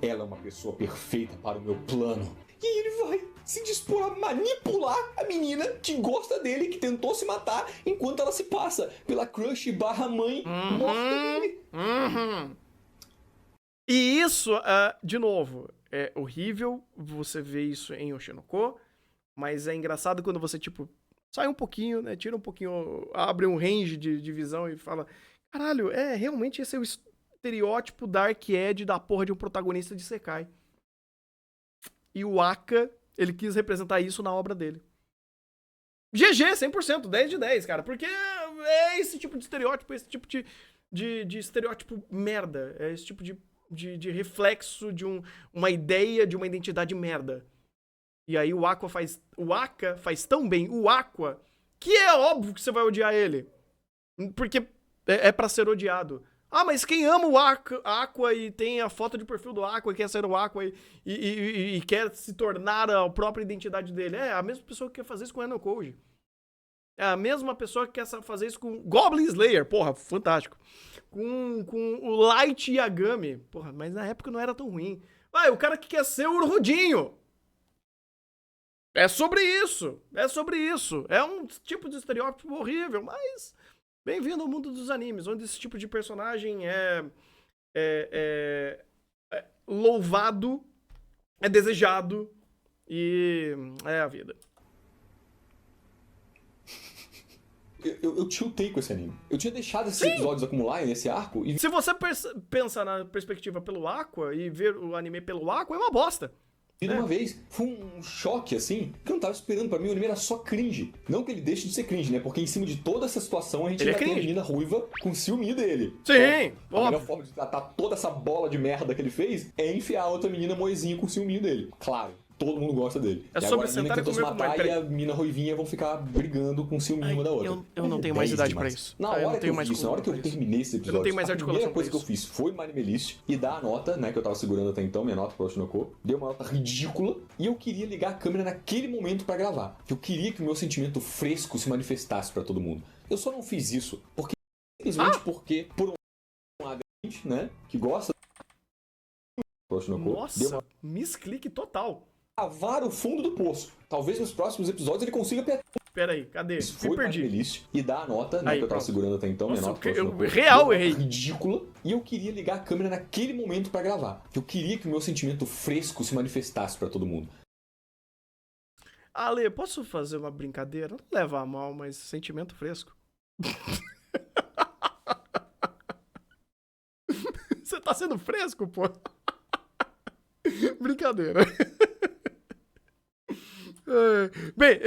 Speaker 2: Ela é uma pessoa perfeita para o meu plano. E aí ele vai se dispor a manipular a menina que gosta dele, que tentou se matar, enquanto ela se passa pela crush / mãe morta dele.
Speaker 1: E isso, de novo, é horrível você ver isso em Oshinoko, mas é engraçado quando você, tipo, sai um pouquinho, né? Tira um pouquinho, abre um range de visão e fala: caralho, realmente esse é o estereótipo Dark Ed da porra de um protagonista de Isekai. E o Aka, ele quis representar isso na obra dele. GG, 100%, 10 de 10, cara. Porque é esse tipo de estereótipo, esse tipo de estereótipo merda. É esse tipo de reflexo de uma ideia de uma identidade merda. E aí o Aka faz tão bem o Aqua que é óbvio que você vai odiar ele. Porque é pra ser odiado. Ah, mas quem ama o Aqua e tem a foto de perfil do Aqua e quer ser o Aqua e quer se tornar a própria identidade dele. É a mesma pessoa que quer fazer isso com o Ano Koji. É a mesma pessoa que quer fazer isso com Goblin Slayer. Porra, fantástico. Com o Light Yagami. Porra, mas na época não era tão ruim. Vai, o cara que quer ser o Rudinho. É sobre isso. É um tipo de estereótipo horrível, mas bem-vindo ao mundo dos animes, onde esse tipo de personagem é louvado, é desejado e é a vida.
Speaker 2: Eu tiltei com esse anime. Eu tinha deixado esses episódios acumularem nesse arco e...
Speaker 1: Se você pensar na perspectiva pelo Aqua e ver o anime pelo Aqua, é uma bosta.
Speaker 2: E de uma vez, foi um choque, assim, que eu não tava esperando. Pra mim, o anime era só cringe. Não que ele deixe de ser cringe, né? Porque em cima de toda essa situação, a gente ainda tem a menina ruiva com ciúme dele.
Speaker 1: Sim,
Speaker 2: a melhor forma de tratar toda essa bola de merda que ele fez é enfiar a outra menina moezinha com ciúminho dele. Claro, todo mundo gosta dele.
Speaker 1: É
Speaker 2: e
Speaker 1: sobre
Speaker 2: agora a mina
Speaker 1: sentar e
Speaker 2: tentou se
Speaker 1: comer com
Speaker 2: matar
Speaker 1: mais.
Speaker 2: e a mina ruivinha vão ficar brigando com ciúme uma da outra.
Speaker 1: Eu não tenho mais idade pra isso.
Speaker 2: Na hora que eu vi isso, na hora que eu terminei esse episódio,
Speaker 1: eu não tenho mais
Speaker 2: a primeira
Speaker 1: articulação
Speaker 2: coisa que eu fiz foi uma animalist e dar a nota, né, que eu tava segurando até então, minha nota pro Oshinoko, dei uma nota ridícula e eu queria ligar a câmera naquele momento pra gravar. Eu queria que o meu sentimento fresco se manifestasse pra todo mundo. Eu só não fiz isso porque simplesmente porque por um lado, né, que gosta do Oshinoko,
Speaker 1: nossa, misclick total.
Speaker 2: Cavar o fundo do poço. Talvez nos próximos episódios ele consiga
Speaker 1: Pera aí, cadê?
Speaker 2: isso foi
Speaker 1: perdi.
Speaker 2: Playlist e dá a nota, né, que eu tava segurando até então,
Speaker 1: nossa,
Speaker 2: minha nota.
Speaker 1: eu real errei.
Speaker 2: Ridícula. E eu queria ligar a câmera naquele momento pra gravar. Eu queria que o meu sentimento fresco se manifestasse pra todo mundo.
Speaker 1: Ale, posso fazer uma brincadeira? Não leva a mal, mas sentimento fresco. Você tá sendo fresco, pô? Brincadeira. Bem,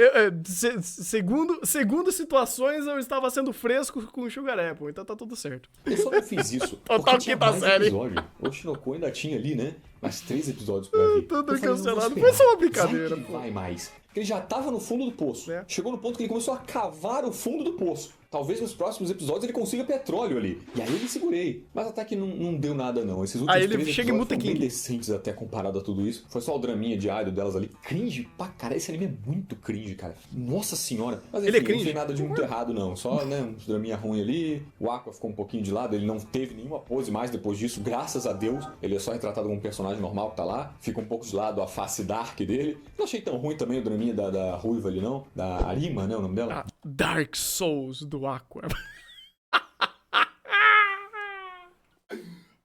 Speaker 1: segundo situações, eu estava sendo fresco com o Sugar Apple, então tá tudo certo.
Speaker 2: Eu só não fiz isso.
Speaker 1: Total quinta série.
Speaker 2: O Oshinoko ainda tinha ali, né? Mais 3 episódios pra ver.
Speaker 1: Tudo cancelado. Foi só uma brincadeira,
Speaker 2: pô.
Speaker 1: pô.
Speaker 2: Vai mais. Ele já tava no fundo do poço.
Speaker 1: É.
Speaker 2: Chegou no ponto que ele começou a cavar o fundo do poço. Talvez nos próximos episódios ele consiga petróleo ali. E aí eu me segurei. Mas até que não deu nada, não. Esses últimos 3 episódios foram bem decentes até comparado a tudo isso. Foi só o draminha de idol delas ali. Cringe pra caralho. Esse anime é muito cringe, cara. Nossa senhora. Mas enfim,
Speaker 1: ele é cringe?
Speaker 2: Não tem nada de muito errado, não. Só, né, uns draminha ruim ali. O Aqua ficou um pouquinho de lado. Ele não teve nenhuma pose mais depois disso. Graças a Deus. Ele é só retratado como um personagem normal que tá lá. Fica um pouco de lado a face dark dele. Não achei tão ruim também o draminha da Ruiva ali, não. Da Arima, né, o nome dela?
Speaker 1: Dark Souls do Aqua.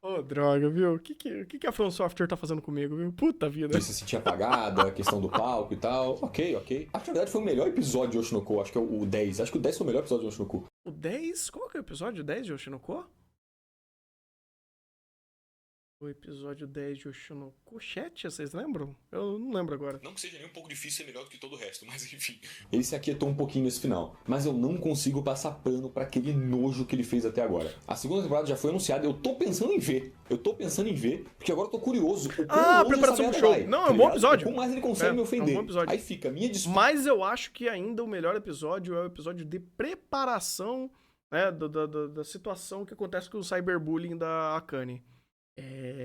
Speaker 1: Ô, droga, viu? O que a From Software tá fazendo comigo, viu? Puta vida.
Speaker 2: Se sentir apagada, a questão do palco e tal. Ok. Acho que na verdade foi o melhor episódio de Oshinoko. Acho que é o 10. Acho que o 10 foi o melhor episódio de Oshinoko.
Speaker 1: O 10? Qual que é o episódio 10 de Oshinoko? O episódio 10 de Oshinoko Chat, vocês lembram? Eu não lembro agora.
Speaker 2: Não que seja nem um pouco difícil ser melhor do que todo o resto, mas enfim. Ele se aquietou um pouquinho nesse final. Mas eu não consigo passar pano pra aquele nojo que ele fez até agora. A segunda temporada já foi anunciada, eu tô pensando em ver. Porque agora eu tô curioso.
Speaker 1: Preparação pro show.
Speaker 2: Vai,
Speaker 1: não, é um bom episódio.
Speaker 2: Como mais ele consegue me ofender.
Speaker 1: É um bom episódio.
Speaker 2: Aí fica a minha disputa.
Speaker 1: Mas eu acho que ainda o melhor episódio é o episódio de preparação, né, da situação que acontece com o cyberbullying da Akane.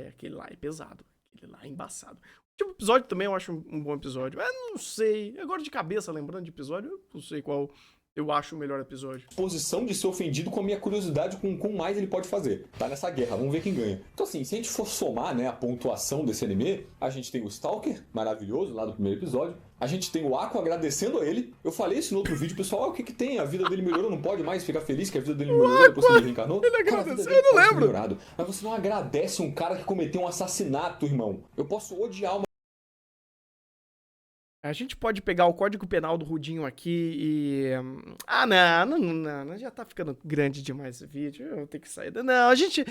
Speaker 1: Aquele lá é pesado. Aquele lá é embaçado. O último episódio também eu acho um bom episódio. Não sei. Agora de cabeça, lembrando de episódio, eu não sei qual eu acho o melhor episódio.
Speaker 2: Posição de ser ofendido com a minha curiosidade com mais ele pode fazer. Tá nessa guerra, vamos ver quem ganha. Então assim, se a gente for somar, né, a pontuação desse anime, a gente tem o Stalker, maravilhoso, lá do primeiro episódio. A gente tem o Aqua agradecendo a ele. Eu falei isso no outro vídeo, pessoal, o que tem? A vida dele melhorou, não pode mais ficar feliz que a vida dele melhorou depois que ele reencarnou?
Speaker 1: Ele agradeceu, eu não lembro.
Speaker 2: Melhorado. Mas você não agradece um cara que cometeu um assassinato, irmão. Eu posso odiar uma...
Speaker 1: A gente pode pegar o código penal do Rudinho aqui e... não, já tá ficando grande demais esse vídeo, eu vou ter que sair. Não, a gente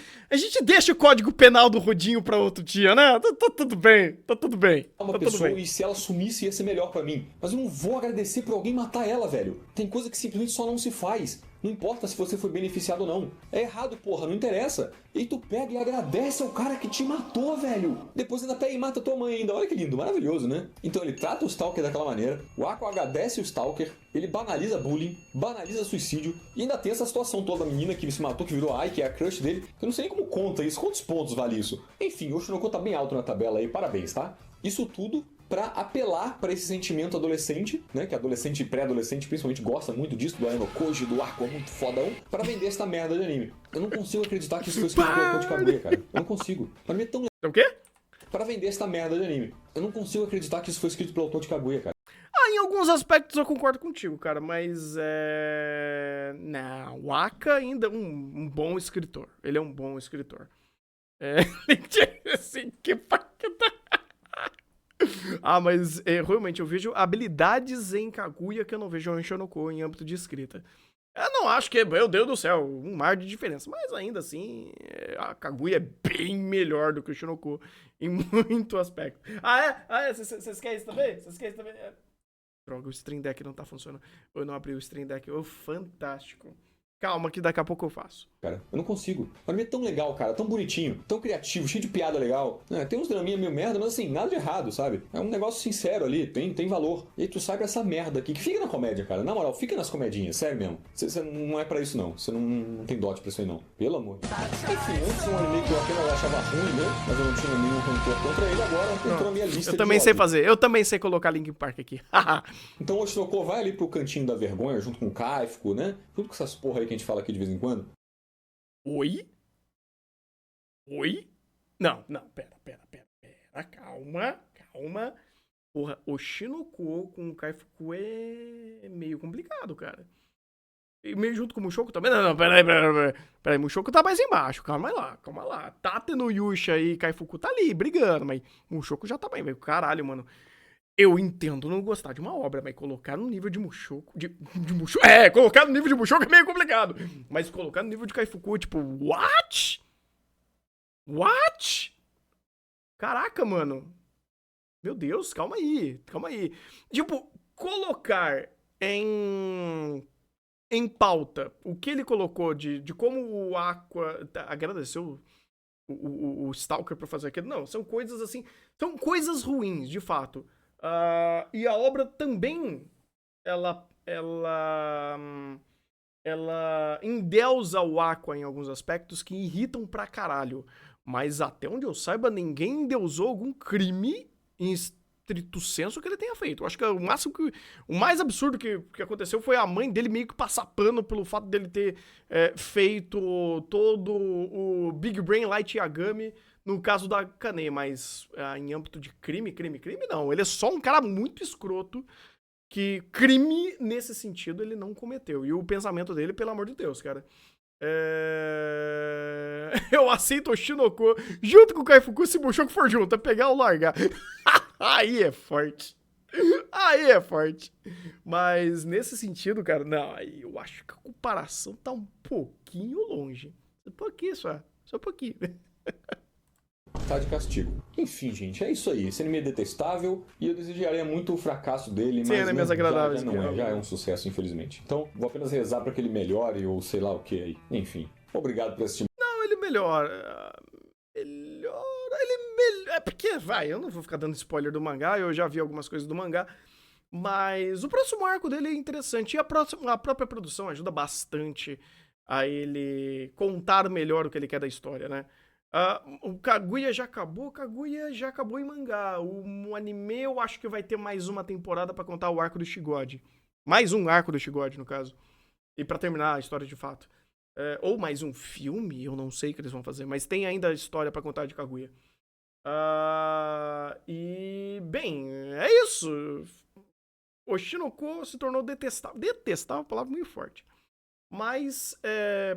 Speaker 1: deixa o código penal do Rudinho pra outro dia, né? Tá tudo bem, tá tudo bem.
Speaker 2: Uma pessoa e se ela sumisse ia ser melhor pra mim. Mas eu não vou agradecer por alguém matar ela, velho. Tem coisa que simplesmente só não se faz. Não importa se você foi beneficiado ou não. É errado, porra, não interessa. E tu pega e agradece ao cara que te matou, velho. Depois ainda pega e mata tua mãe ainda. Olha que lindo, maravilhoso, né? Então ele trata o Stalker daquela maneira. O Aqua agradece o Stalker. Ele banaliza bullying, banaliza suicídio. E ainda tem essa situação toda da menina que se matou, que virou Ai, que é a crush dele. Eu não sei nem como conta isso. Quantos pontos vale isso? Enfim, o Oshinoko tá bem alto na tabela aí. Parabéns, tá? Isso tudo pra apelar pra esse sentimento adolescente, né? Que adolescente e pré-adolescente principalmente gosta muito disso, do Anime Koji, do Aqua, muito fodão, pra vender essa merda de anime. Eu não consigo acreditar que isso foi escrito pelo autor de Kaguya, cara. Eu não consigo. Pra mim é tão...
Speaker 1: O quê?
Speaker 2: Pra vender essa merda de anime. Eu não consigo acreditar que isso foi escrito pelo autor de Kaguya, cara.
Speaker 1: Em alguns aspectos eu concordo contigo, cara, mas não, o Aka ainda é um bom escritor. Ele é um bom escritor. Assim, que mas realmente eu vejo habilidades em Kaguya que eu não vejo em Oshinoko em âmbito de escrita. Eu não acho que, meu Deus do céu, um mar de diferença, mas ainda assim, a Kaguya é bem melhor do que o Oshinoko em muito aspecto. Vocês querem isso também? Droga, o Stream Deck não tá funcionando. Eu não abri o Stream Deck. Fantástico. Calma que daqui a pouco eu faço.
Speaker 2: Cara, eu não consigo. O anime é tão legal, cara, tão bonitinho, tão criativo, cheio de piada legal. Tem uns draminha meio merda, mas assim, nada de errado, sabe? É um negócio sincero ali, tem valor. E aí tu sai pra essa merda aqui, que fica na comédia, cara. Na moral, fica nas comedinhas, sério mesmo. Você não é pra isso, não. Você não tem dote pra isso aí, não. Pelo amor. Enfim, antes um anime que eu apenas achava ruim, né? Mas eu não tinha nenhum rancor contra ele, agora entrou na minha lista.
Speaker 1: Eu também sei fazer. Eu também sei colocar Linkin Park aqui.
Speaker 2: Então o Oshinoko vai ali pro cantinho da vergonha, junto com o Kaifuku, né? Junto com essas porra aí que a gente fala aqui de vez em quando.
Speaker 1: Oi? Não, pera. Calma. Porra, Oshinoko com o Kaifuku é meio complicado, cara. E meio junto com o Mushoku também. Não, peraí, Mushoku tá mais embaixo. Calma lá. Tate no Yusha e Kaifuku tá ali, brigando, mas Mushoku já tá bem, velho. Caralho, mano. Eu entendo não gostar de uma obra, mas colocar no nível de Mushoku... De Mushoku... colocar no nível de Mushoku é meio complicado. Mas colocar no nível de Kaifuku, tipo, what? Caraca, mano. Meu Deus, calma aí. Tipo, colocar em pauta o que ele colocou de como o Aqua agradeceu o Stalker pra fazer aquilo. Não, são coisas assim... São coisas ruins, de fato. E a obra também, ela endeusa o Aqua em alguns aspectos que irritam pra caralho. Mas até onde eu saiba, ninguém endeusou algum crime em estrito senso que ele tenha feito. Eu acho que o mais absurdo que aconteceu foi a mãe dele meio que passar pano pelo fato dele ter feito todo o Big Brain Light Yagami no caso da Kane, mas em âmbito de crime, não. Ele é só um cara muito escroto que crime, nesse sentido, ele não cometeu. E o pensamento dele, pelo amor de Deus, cara. Eu aceito o Oshinoko junto com o Kaifuku se o Mushoku for junto, é pegar ou largar. Aí é forte. Mas nesse sentido, cara, não, aí eu acho que a comparação tá um pouquinho longe. Um pouquinho só um pouquinho.
Speaker 2: Tá de castigo. Enfim, gente, é isso aí. Esse anime é detestável e eu desejaria muito o fracasso dele,
Speaker 1: sim,
Speaker 2: mas
Speaker 1: já
Speaker 2: é um sucesso, infelizmente. Então, vou apenas rezar pra que ele melhore ou sei lá o que aí. Enfim, obrigado por assistir.
Speaker 1: Não, ele melhora. É porque, eu não vou ficar dando spoiler do mangá, eu já vi algumas coisas do mangá, mas o próximo arco dele é interessante e a própria produção ajuda bastante a ele contar melhor o que ele quer da história, né? O Kaguya já acabou em mangá. O anime eu acho que vai ter mais uma temporada pra contar o arco do Shigode. Mais um arco do Shigode, no caso. E pra terminar a história de fato. Ou mais um filme, eu não sei o que eles vão fazer, mas tem ainda a história pra contar de Kaguya. E, bem, é isso. Oshinoko se tornou detestável. Detestável, palavra muito forte. Mas,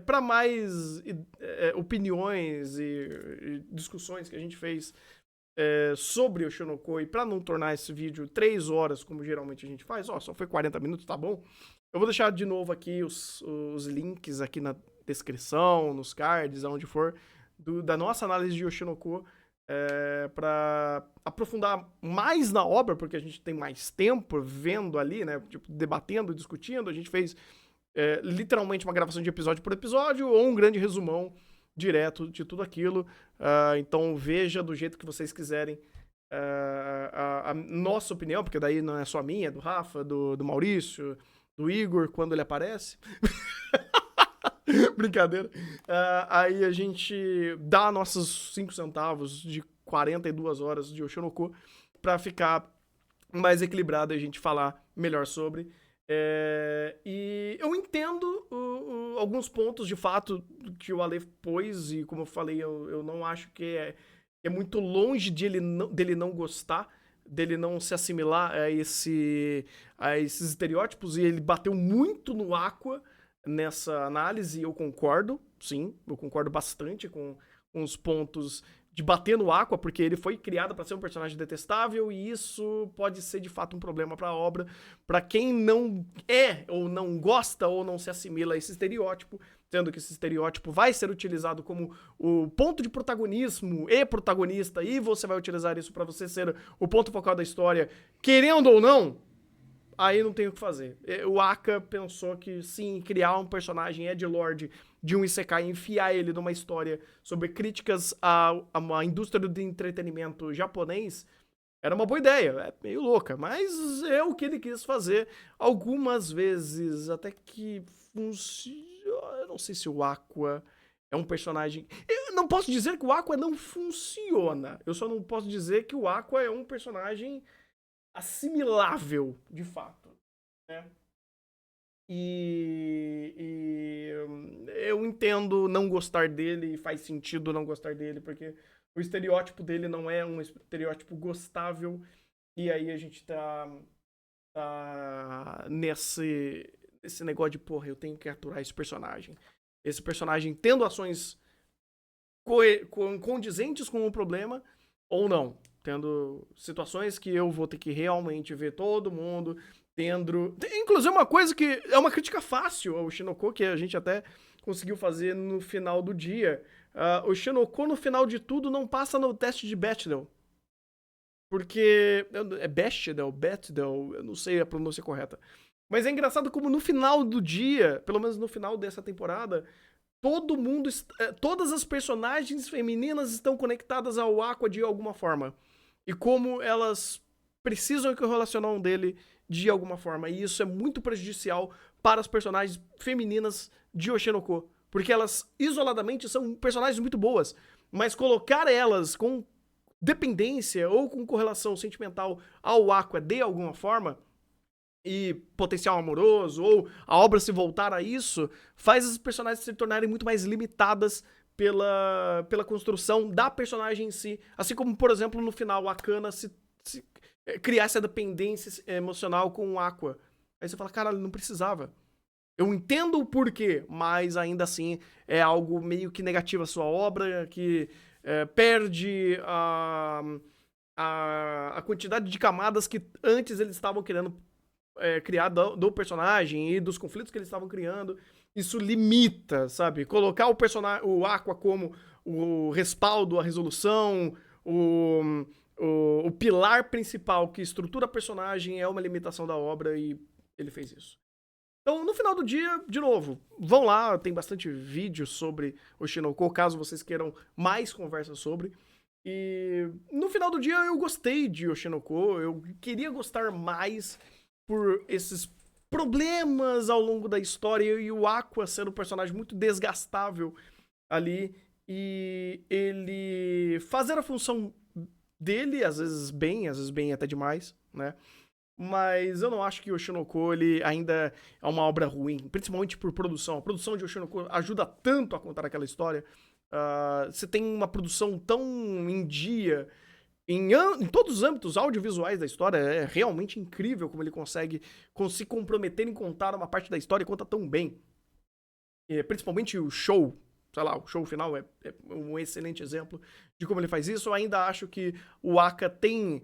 Speaker 1: para mais opiniões e discussões que a gente fez sobre o Oshinoko, e para não tornar esse vídeo 3 horas, como geralmente a gente faz, só foi 40 minutos, tá bom? Eu vou deixar de novo aqui os links aqui na descrição, nos cards, aonde for, da nossa análise de Oshinoko, para aprofundar mais na obra, porque a gente tem mais tempo vendo ali, né, tipo, debatendo, discutindo. A gente fez literalmente uma gravação de episódio por episódio ou um grande resumão direto de tudo aquilo. Então veja do jeito que vocês quiserem a nossa opinião, porque daí não é só a minha, é do Rafa, do Maurício, do Igor, quando ele aparece. Brincadeira. Aí a gente dá nossos 5 centavos de 42 horas de Oshinoko pra ficar mais equilibrado e a gente falar melhor sobre. E eu entendo alguns pontos de fato que o Ale pôs, e como eu falei, eu não acho que é muito longe dele não gostar, dele não se assimilar a esses estereótipos, e ele bateu muito no Aqua nessa análise, e eu concordo, sim, eu concordo bastante com os pontos de bater no Aqua, porque ele foi criado para ser um personagem detestável, e isso pode ser de fato um problema para a obra, para quem não ou não gosta ou não se assimila a esse estereótipo, sendo que esse estereótipo vai ser utilizado como o ponto de protagonismo e protagonista, e você vai utilizar isso para você ser o ponto focal da história, querendo ou não, aí não tem o que fazer. O Aka pensou que, sim, criar um personagem edgelord de um Isekai e enfiar ele numa história sobre críticas à indústria do entretenimento japonês era uma boa ideia. É meio louca, mas é o que ele quis fazer algumas vezes, até que funciona. Eu não sei se o Aqua é um personagem... Eu não posso dizer que o Aqua não funciona. Eu só não posso dizer que o Aqua é um personagem assimilável, de fato, né? E eu entendo não gostar dele, e faz sentido não gostar dele, porque o estereótipo dele não é um estereótipo gostável, e aí a gente tá nesse negócio de, porra, eu tenho que aturar esse personagem. Esse personagem tendo ações condizentes com o problema, ou não. Tendo situações que eu vou ter que realmente ver todo mundo tendo... Inclusive uma coisa que é uma crítica fácil ao Shinoko, que a gente até conseguiu fazer no final do dia. O Shinoko, no final de tudo, não passa no teste de Bechdel. Porque... É Bechdel? Eu não sei a pronúncia correta. Mas é engraçado como no final do dia, pelo menos no final dessa temporada, todo mundo... Todas as personagens femininas estão conectadas ao Aqua de alguma forma. E como elas precisam que o relacionam dele de alguma forma. E isso é muito prejudicial para as personagens femininas de Oshinoko. Porque elas, isoladamente, são personagens muito boas. Mas colocar elas com dependência ou com correlação sentimental ao Aqua de alguma forma, e potencial amoroso, ou a obra se voltar a isso, faz as personagens se tornarem muito mais limitadas pela construção da personagem em si. Assim como, por exemplo, no final, a Kana se criar essa dependência emocional com o Aqua. Aí você fala, caralho, não precisava. Eu entendo o porquê, mas ainda assim é algo meio que negativo a sua obra, que perde a quantidade de camadas que antes eles estavam querendo criar do personagem e dos conflitos que eles estavam criando. Isso limita, sabe? Colocar o Aqua como o respaldo, a resolução, o pilar principal que estrutura a personagem é uma limitação da obra e ele fez isso. Então, no final do dia, de novo, vão lá, tem bastante vídeo sobre o Oshinoko, caso vocês queiram mais conversas sobre. E no final do dia eu gostei de Oshinoko, eu queria gostar mais por esses problemas ao longo da história e o Aqua sendo um personagem muito desgastável ali e ele fazer a função dele, às vezes bem até demais, né? Mas eu não acho que o Oshinoko ele ainda é uma obra ruim, principalmente por produção. A produção de Oshinoko ajuda tanto a contar aquela história. Você tem uma produção tão em dia em todos os âmbitos audiovisuais da história. É realmente incrível como ele consegue se comprometer em contar uma parte da história e conta tão bem. Principalmente o show, sei lá, o show final é um excelente exemplo de como ele faz isso. Eu ainda acho que o Aka tem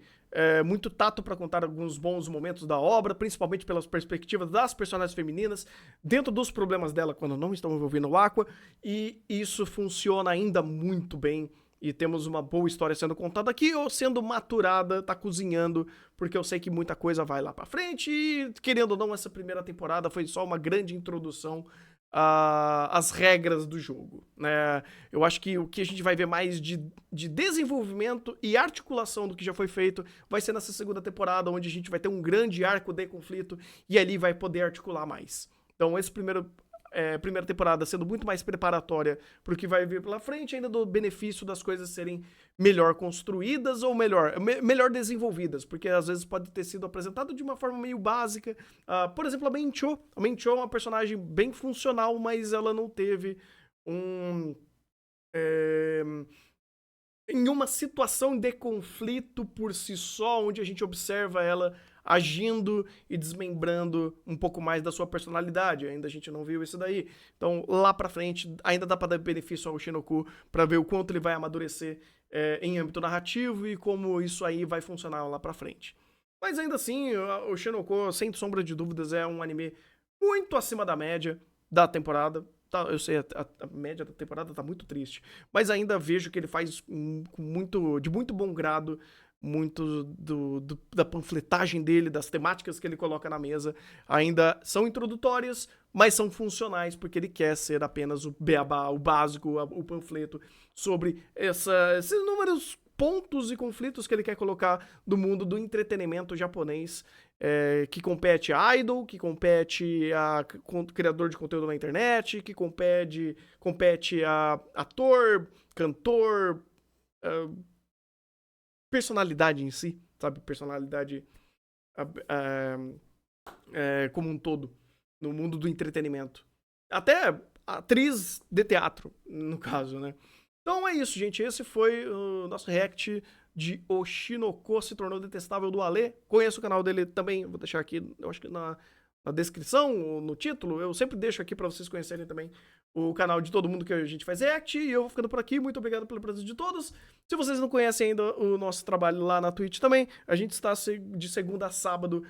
Speaker 1: muito tato para contar alguns bons momentos da obra, principalmente pelas perspectivas das personagens femininas, dentro dos problemas dela quando não estão envolvendo o Aqua, e isso funciona ainda muito bem. E temos uma boa história sendo contada aqui, ou sendo maturada, tá cozinhando, porque eu sei que muita coisa vai lá pra frente, e querendo ou não, essa primeira temporada foi só uma grande introdução às regras do jogo, né? Eu acho que o que a gente vai ver mais de desenvolvimento e articulação do que já foi feito vai ser nessa segunda temporada, onde a gente vai ter um grande arco de conflito, e ali vai poder articular mais. Então, esse primeira temporada sendo muito mais preparatória pro que vai vir pela frente, ainda do benefício das coisas serem melhor construídas ou melhor desenvolvidas, porque às vezes pode ter sido apresentado de uma forma meio básica. Por exemplo, a Mencho. A Mencho é uma personagem bem funcional, mas ela não teve em uma situação de conflito por si só, onde a gente observa ela agindo e desmembrando um pouco mais da sua personalidade. Ainda a gente não viu isso daí. Então, lá pra frente, ainda dá pra dar benefício ao Shinoku pra ver o quanto ele vai amadurecer em âmbito narrativo e como isso aí vai funcionar lá pra frente. Mas ainda assim, o Shinoku, sem sombra de dúvidas, é um anime muito acima da média da temporada. Eu sei, a média da temporada tá muito triste, mas ainda vejo que ele faz de muito bom grado muito da panfletagem dele, das temáticas que ele coloca na mesa, ainda são introdutórias, mas são funcionais, porque ele quer ser apenas o beabá, o básico, o panfleto sobre esses inúmeros pontos e conflitos que ele quer colocar do mundo do entretenimento japonês, que compete a idol, que compete a criador de conteúdo na internet, que compete a ator, cantor, personalidade em si, sabe? Personalidade como um todo, no mundo do entretenimento. Até atriz de teatro, no caso, né? Então é isso, gente. Esse foi o nosso react de Oshinoko se tornou detestável do Ale. Conheço o canal dele também, vou deixar aqui, eu acho que na descrição, no título, eu sempre deixo aqui pra vocês conhecerem também o canal de todo mundo que a gente faz react, e eu vou ficando por aqui, muito obrigado pela presença de todos. Se vocês não conhecem ainda o nosso trabalho lá na Twitch também, a gente está de segunda a sábado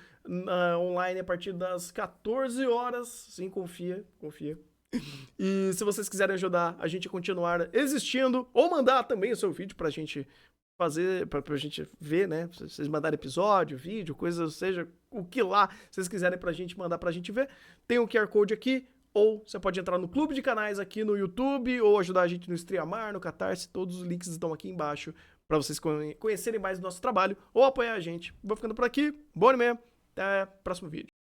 Speaker 1: online a partir das 14 horas, sim, confia. E se vocês quiserem ajudar a gente a continuar existindo, ou mandar também o seu vídeo pra gente fazer, pra gente ver, né? Vocês mandarem episódio, vídeo, coisas, seja o que lá vocês quiserem pra gente mandar pra gente ver, tem um QR Code aqui, ou você pode entrar no clube de canais aqui no YouTube, ou ajudar a gente no Streamar, no Catarse, todos os links estão aqui embaixo pra vocês conhecerem mais do nosso trabalho, ou apoiar a gente. Vou ficando por aqui, bom anime, até o próximo vídeo.